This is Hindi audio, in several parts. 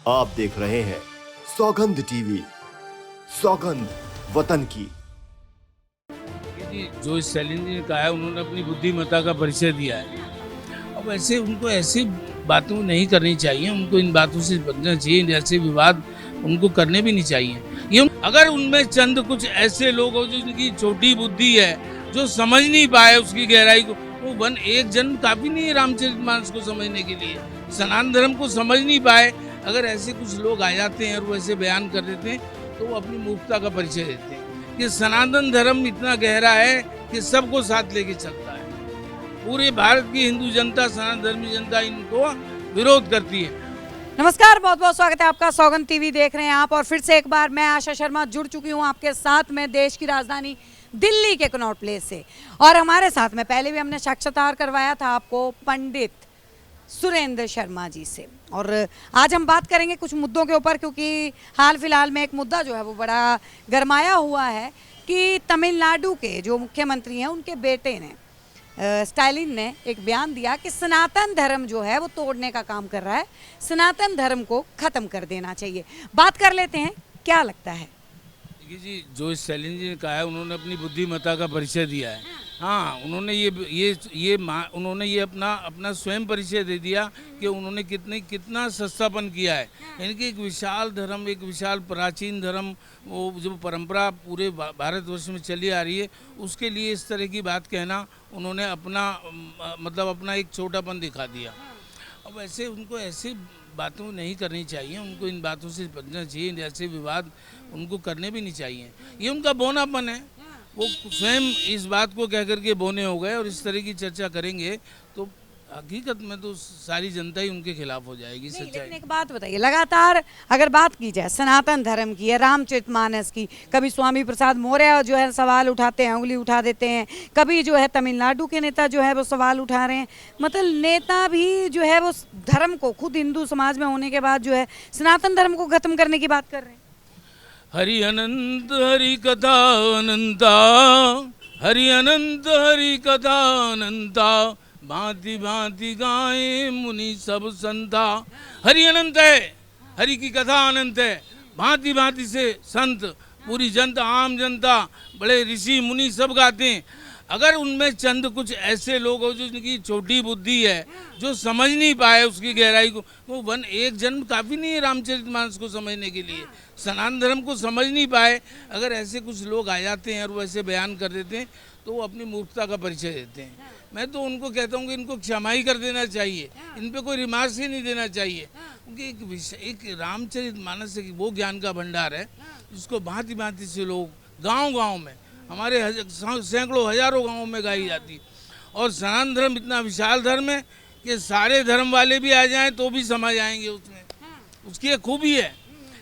आप देख रहे हैं सौगंध टीवी, सौगंध वतन की। जी, जो इस सैलिन जी ने कहा है, उन्होंने अपनी बुद्धिमत्ता का परिचय दिया है। अब ऐसे उनको ऐसी बातों नहीं करनी चाहिए, उनको इन बातों से बचना चाहिए, ऐसे विवाद उनको करने भी नहीं चाहिए। ये अगर उनमें चंद कुछ ऐसे लोग हो जिनकी छोटी बुद्धि है, जो समझ नहीं पाए उसकी गहराई को, वो वन एक जन्म काफी नहीं है रामचरितमानस को समझने के लिए, सनातन धर्म को समझ नहीं पाए। अगर ऐसे कुछ लोग आ जाते हैं और वो ऐसे बयान कर देते हैं, तो वो अपनी मूर्खता का परिचय देते हैं कि सनातन धर्म इतना गहरा है कि सबको साथ लेके चलता है। पूरे भारत की हिंदू जनता, सनातन धर्मी जनता इनको विरोध करती है। नमस्कार, बहुत बहुत स्वागत है आपका। सौगंध टीवी देख रहे हैं आप, और फिर से एक बार मैं आशा शर्मा जुड़ चुकी हूं आपके साथ में देश की राजधानी दिल्ली के कनॉट प्लेस से। और हमारे साथ में पहले भी हमने साक्षात्कार करवाया था आपको पंडित सुरेंद्र शर्मा जी से, और आज हम बात करेंगे कुछ मुद्दों के ऊपर, क्योंकि हाल फिलहाल में एक मुद्दा जो है वो बड़ा गरमाया हुआ है कि तमिलनाडु के जो मुख्यमंत्री हैं उनके बेटे ने स्टालिन ने एक बयान दिया कि सनातन धर्म जो है वो तोड़ने का काम कर रहा है, सनातन धर्म को खत्म कर देना चाहिए। बात कर लेते हैं, क्या लगता है? देखिए जी, जो इस सैलिन जी ने कहा है, उन्होंने अपनी बुद्धिमत्ता का परिचय दिया है। हाँ, उन्होंने ये अपना स्वयं परिचय दे दिया कि उन्होंने कितना सस्तापन किया है। इनकी एक विशाल धर्म, एक विशाल प्राचीन धर्म, वो जो परंपरा पूरे भारतवर्ष में चली आ रही है, उसके लिए इस तरह की बात कहना, उन्होंने अपना एक छोटापन दिखा दिया। अब ऐसे उनको ऐसी बातों नहीं करनी चाहिए, उनको इन बातों से बचना चाहिए, ऐसे विवाद उनको करने भी नहीं चाहिए। ये उनका बोनापन है, वो स्वयं इस बात को कह करके बोने हो गए, और इस तरह की चर्चा करेंगे तो हकीकत में तो सारी जनता ही उनके खिलाफ हो जाएगी। सच्चाई। एक बात बताइए, लगातार अगर बात की जाए सनातन धर्म की या रामचरितमानस की, कभी स्वामी प्रसाद मौर्य जो है सवाल उठाते हैं, उंगली उठा देते हैं, कभी जो है तमिलनाडु के नेता जो है वो सवाल उठा रहे हैं। मतलब नेता भी जो है वो धर्म को, खुद हिंदू समाज में होने के बाद जो है सनातन धर्म को खत्म करने की बात कर रहे हैं। हरि अनंत हरि कथा अनंता, हरि अनंत हरि कथा अनंता, भांति भांति गाए मुनि सब संता। हरि अनंत है, हरि की कथा अनंत है, भांति भांति से संत, पूरी जनता, आम जनता, बड़े ऋषि मुनि सब गाते हैं। अगर उनमें चंद कुछ ऐसे लोग हो जिनकी छोटी बुद्धि है, जो समझ नहीं पाए उसकी गहराई को, वो वन एक जन्म काफ़ी नहीं है रामचरितमानस को समझने के लिए, सनातन धर्म को समझ नहीं पाए। अगर ऐसे कुछ लोग आ जाते हैं और वो ऐसे बयान कर देते हैं, तो वो अपनी मूर्खता का परिचय देते हैं। मैं तो उनको कहता हूँ कि इनको क्षमा ही कर देना चाहिए, इन पे कोई रिमार्क्स ही नहीं देना चाहिए, क्योंकि एक रामचरितमानस वो ज्ञान का भंडार है जिसको भांति भांति से लोग गाँव-गाँव में, हमारे सैकड़ों हजारों गाँवों में गाई जाती। और सनातन धर्म इतना विशाल धर्म है कि सारे धर्म वाले भी आ जाएं तो भी समझ आएंगे उसमें। उसकी एक खूबी है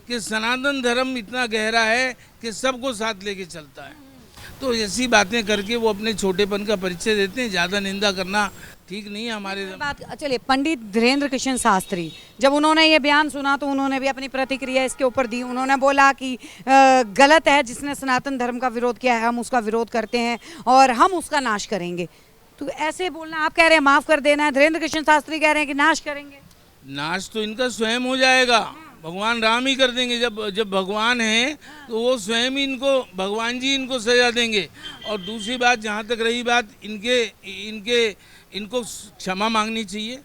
कि सनातन धर्म इतना गहरा है कि सबको साथ लेके चलता है। तो ऐसी बातें करके वो अपने छोटेपन का परिचय देते हैं। ज़्यादा निंदा करना ठीक नहीं है हमारे बात। चलिए, पंडित धीरेन्द्र कृष्ण शास्त्री, जब उन्होंने ये बयान सुना तो उन्होंने भी अपनी प्रतिक्रिया इसके ऊपर दी। उन्होंने बोला कि गलत है, जिसने सनातन धर्म का विरोध किया है हम उसका विरोध करते हैं और हम उसका नाश करेंगे। तो ऐसे बोलना, आप कह रहे हैं माफ़ कर देना है, धीरेन्द्र कृष्ण शास्त्री कह रहे हैं कि नाश करेंगे। नाश तो इनका स्वयं हो जाएगा, भगवान राम ही कर देंगे। जब भगवान हैं तो वो स्वयं ही इनको, भगवान जी इनको सजा देंगे। और दूसरी बात, जहाँ तक रही बात इनको क्षमा मांगनी चाहिए।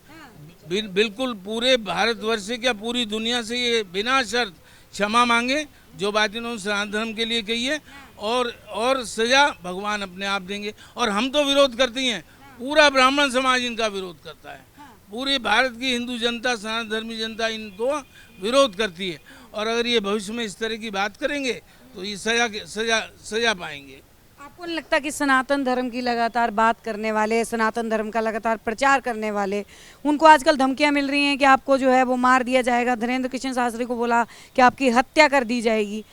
बिल्कुल पूरे भारतवर्ष से, क्या पूरी दुनिया से ये बिना शर्त क्षमा मांगे जो बात इन्होंने सनातन धर्म के लिए कही है, और सजा भगवान अपने आप देंगे। और हम तो विरोध करते ही हैं, पूरा ब्राह्मण समाज इनका विरोध करता है, पूरे भारत की हिंदू जनता, सनातन धर्मी जनता इनको विरोध करती है। और अगर ये भविष्य में इस तरह की बात करेंगे तो ये सजा पाएंगे। आपको नहीं लगता कि सनातन धर्म की लगातार बात करने वाले, सनातन धर्म का लगातार प्रचार करने वाले, उनको आजकल धमकियां मिल रही हैं कि आपको जो है वो मार दिया जाएगा? धीरेन्द्र कृष्ण शास्त्री को बोला कि आपकी हत्या कर दी जाएगी,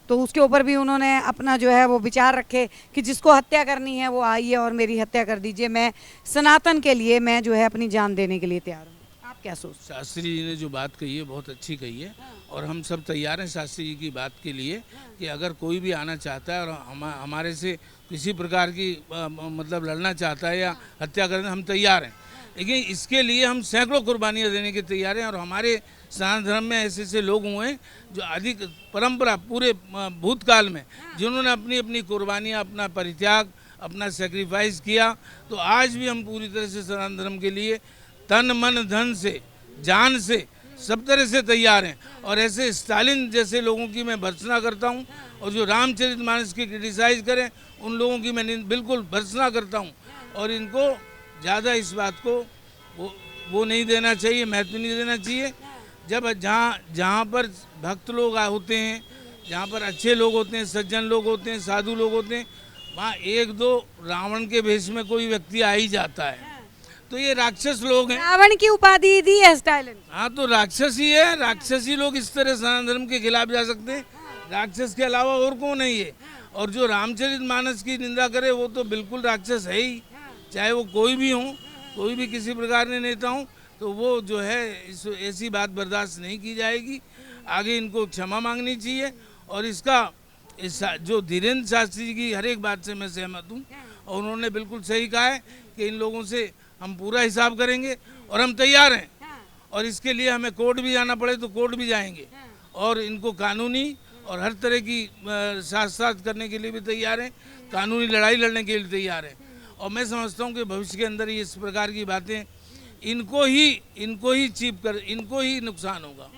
तो उसके ऊपर भी उन्होंने अपना जो है वो विचार रखे कि जिसको हत्या करनी है वो आइए और मेरी हत्या कर दीजिए, मैं सनातन के लिए मैं जो है अपनी जान देने के लिए तैयार हूँ। आप क्या सोचते? शास्त्री जी ने जो बात कही है बहुत अच्छी कही है, और हम सब तैयार हैं शास्त्री जी की बात के लिए कि अगर कोई भी आना चाहता है और हमारे से किसी प्रकार की मतलब लड़ना चाहता है या हत्या करना, हम तैयार हैं। लेकिन इसके लिए हम सैकड़ों कुर्बानियाँ देने के तैयार हैं। और हमारे सनातन धर्म में ऐसे ऐसे लोग हुए हैं जो अधिक परंपरा पूरे भूतकाल में जिन्होंने अपनी अपनी कुर्बानियाँ, अपना परित्याग, अपना सेक्रीफाइस किया, तो आज भी हम पूरी तरह से सनातन धर्म के लिए तन मन धन से, जान से, सब तरह से तैयार हैं। और ऐसे स्टालिन जैसे लोगों की मैं भर्त्सना करता हूं, और जो रामचरितमानस की क्रिटिसाइज करें उन लोगों की मैं बिल्कुल भर्त्सना करता हूं। और इनको ज़्यादा इस बात को वो नहीं देना चाहिए, महत्व नहीं देना चाहिए। जब जहाँ पर भक्त लोग होते हैं, जहाँ पर अच्छे लोग होते हैं, सज्जन लोग होते हैं, साधु लोग होते हैं, वहाँ एक दो रावण के भेष में कोई व्यक्ति आ ही जाता है। तो ये राक्षस लोग हैं। रावण की उपाधि दी है स्टालिन। हाँ, तो राक्षस ही है। राक्षसी लोग इस तरह सनातन धर्म के खिलाफ जा सकते हैं, राक्षस के अलावा और कौन है ये। और जो रामचरितमानस की निंदा करे वो तो बिल्कुल राक्षस है ही, चाहे वो कोई भी हो, कोई भी किसी प्रकार के नेता हो, तो वो जो है ऐसी बात बर्दाश्त नहीं की जाएगी। आगे इनको क्षमा मांगनी चाहिए। और इसका जो धीरेन्द्र शास्त्री जी की हर एक बात से मैं सहमत हूँ, और उन्होंने बिल्कुल सही कहा है कि इन लोगों से हम पूरा हिसाब करेंगे और हम तैयार हैं। और इसके लिए हमें कोर्ट भी जाना पड़े तो कोर्ट भी जाएंगे, और इनको कानूनी और हर तरह की साथ साथ करने के लिए भी तैयार हैं, कानूनी लड़ाई लड़ने के लिए तैयार हैं। और मैं समझता हूँ कि भविष्य के अंदर इस प्रकार की बातें इनको ही चीप कर, इनको ही नुकसान होगा।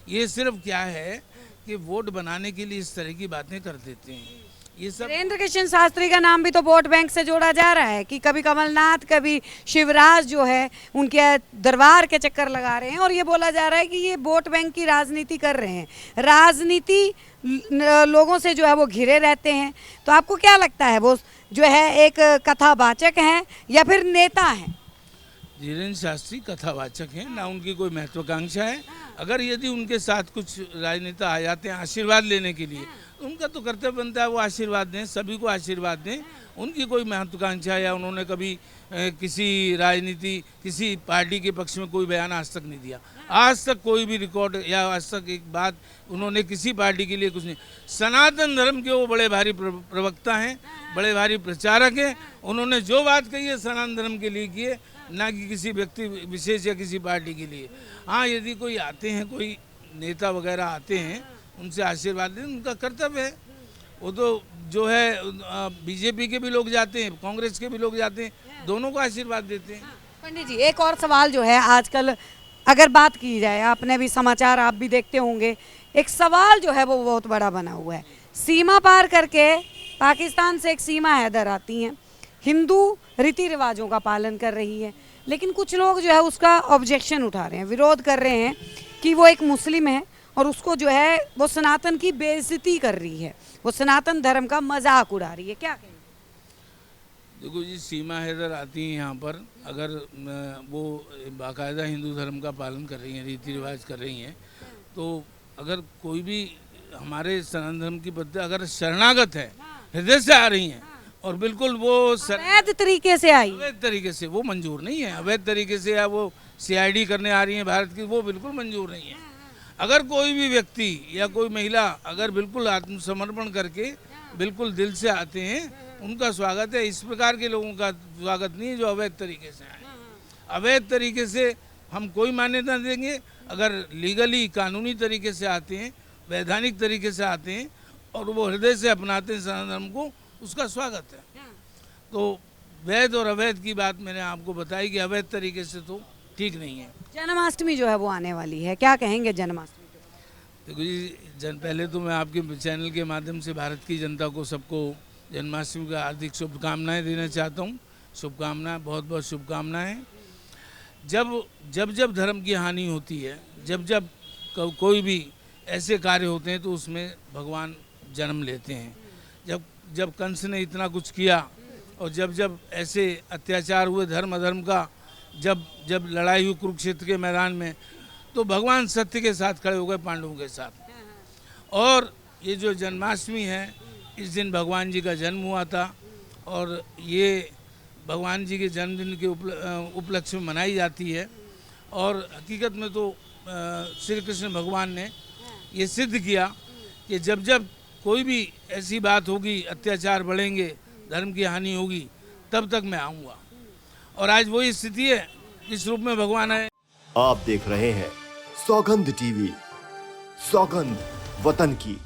ये सिर्फ क्या है कि वोट बनाने के लिए इस तरह की बातें कर देते हैं। ये सब वीरेंद्र कृष्ण शास्त्री का नाम भी तो वोट बैंक से जोड़ा जा रहा है कि कभी कमलनाथ, कभी शिवराज जो है उनके दरबार के चक्कर लगा रहे हैं, और ये बोला जा रहा है कि ये वोट बैंक की राजनीति कर रहे हैं। राजनीति लोगों से जो है वो घिरे रहते हैं। तो आपको क्या लगता है, वो जो है एक कथावाचक हैं या फिर नेता हैं? धीरेन्द्र शास्त्री कथावाचक हैं, ना उनकी कोई महत्वाकांक्षा है। अगर यदि उनके साथ कुछ राजनेता आ जाते हैं आशीर्वाद लेने के लिए, उनका तो कर्तव्य बनता है वो आशीर्वाद दें, सभी को आशीर्वाद दें। उनकी कोई महत्वाकांक्षा या उन्होंने कभी किसी राजनीति, किसी पार्टी के पक्ष में कोई बयान आज तक नहीं दिया। आज तक कोई भी रिकॉर्ड या आज तक एक बात उन्होंने किसी पार्टी के लिए कुछ नहीं। सनातन धर्म के वो बड़े भारी प्रवक्ता हैं, बड़े भारी प्रचारक हैं। उन्होंने जो बात कही है सनातन धर्म के लिए की है, ना कि किसी व्यक्ति विशेष या किसी पार्टी के लिए। हाँ, यदि कोई आते हैं, कोई नेता वगैरह आते हैं, उनसे आशीर्वाद दें, उनका कर्तव्य है। वो तो जो है बीजेपी के भी लोग जाते हैं, कांग्रेस के भी लोग जाते हैं, दोनों को आशीर्वाद देते हैं। पंडित जी, एक और सवाल जो है आजकल अगर बात की जाए, आपने भी समाचार आप भी देखते होंगे, एक सवाल जो है वो बहुत बड़ा बना हुआ है। सीमा पार करके पाकिस्तान से एक सीमा हैदर आती हैं, हिंदू रीति रिवाजों का पालन कर रही है, लेकिन कुछ लोग जो है उसका ऑब्जेक्शन उठा रहे हैं, विरोध कर रहे हैं कि वो एक मुस्लिम है और उसको जो है वो सनातन की बेइज्जती कर रही है, वो सनातन धर्म का मजाक उड़ा रही है। क्या कहें? देखो जी, सीमा हैदर आती हैं यहाँ पर, अगर वो बाकायदा हिंदू धर्म का पालन कर रही हैं, रीति रिवाज कर रही हैं, तो अगर कोई भी हमारे सनातन धर्म की बद्दे अगर शरणागत है, हृदय से आ रही हैं और बिल्कुल वो अवैध तरीके से आई, अवैध तरीके से, वो मंजूर नहीं है। अवैध तरीके से या वो CID करने आ रही हैं भारत की, वो बिल्कुल मंजूर नहीं है। अगर कोई भी व्यक्ति या कोई महिला अगर बिल्कुल आत्मसमर्पण करके बिल्कुल दिल से आते हैं, उनका स्वागत है। इस प्रकार के लोगों का स्वागत नहीं है जो अवैध तरीके से आए। अवैध तरीके से हम कोई मान्यता देंगे। अगर लीगली, कानूनी तरीके से आते हैं, वैधानिक तरीके से आते हैं और वो हृदय से अपनाते हैं सनातन धर्म को, उसका स्वागत है। तो वैध और अवैध की बात मैंने आपको बताई कि अवैध तरीके से तो ठीक नहीं है। जन्माष्टमी जो है वो आने वाली है, क्या कहेंगे जन्माष्टमी? देखो जी, पहले तो मैं आपके चैनल के माध्यम से भारत की जनता को, सबको जन्माष्टमी का हार्दिक शुभकामनाएं देना चाहता हूँ। शुभकामनाएं, बहुत बहुत शुभकामनाएं। जब धर्म की हानि होती है, जब कोई भी ऐसे कार्य होते हैं, तो उसमें भगवान जन्म लेते हैं। जब कंस ने इतना कुछ किया और जब ऐसे अत्याचार हुए धर्म अधर्म का, जब लड़ाई हुई कुरुक्षेत्र के मैदान में, तो भगवान सत्य के साथ खड़े हो गए, पांडवों के साथ। और ये जो जन्माष्टमी है, इस दिन भगवान जी का जन्म हुआ था और ये भगवान जी के जन्मदिन के उपलक्ष्य में मनाई जाती है। और हकीकत में तो श्री कृष्ण भगवान ने ये सिद्ध किया कि जब कोई भी ऐसी बात होगी, अत्याचार बढ़ेंगे, धर्म की हानि होगी, तब तक मैं आऊँगा। और आज वही स्थिति है, इस रूप में भगवान है। आप देख रहे हैं सौगंध टीवी, सौगंध वतन की।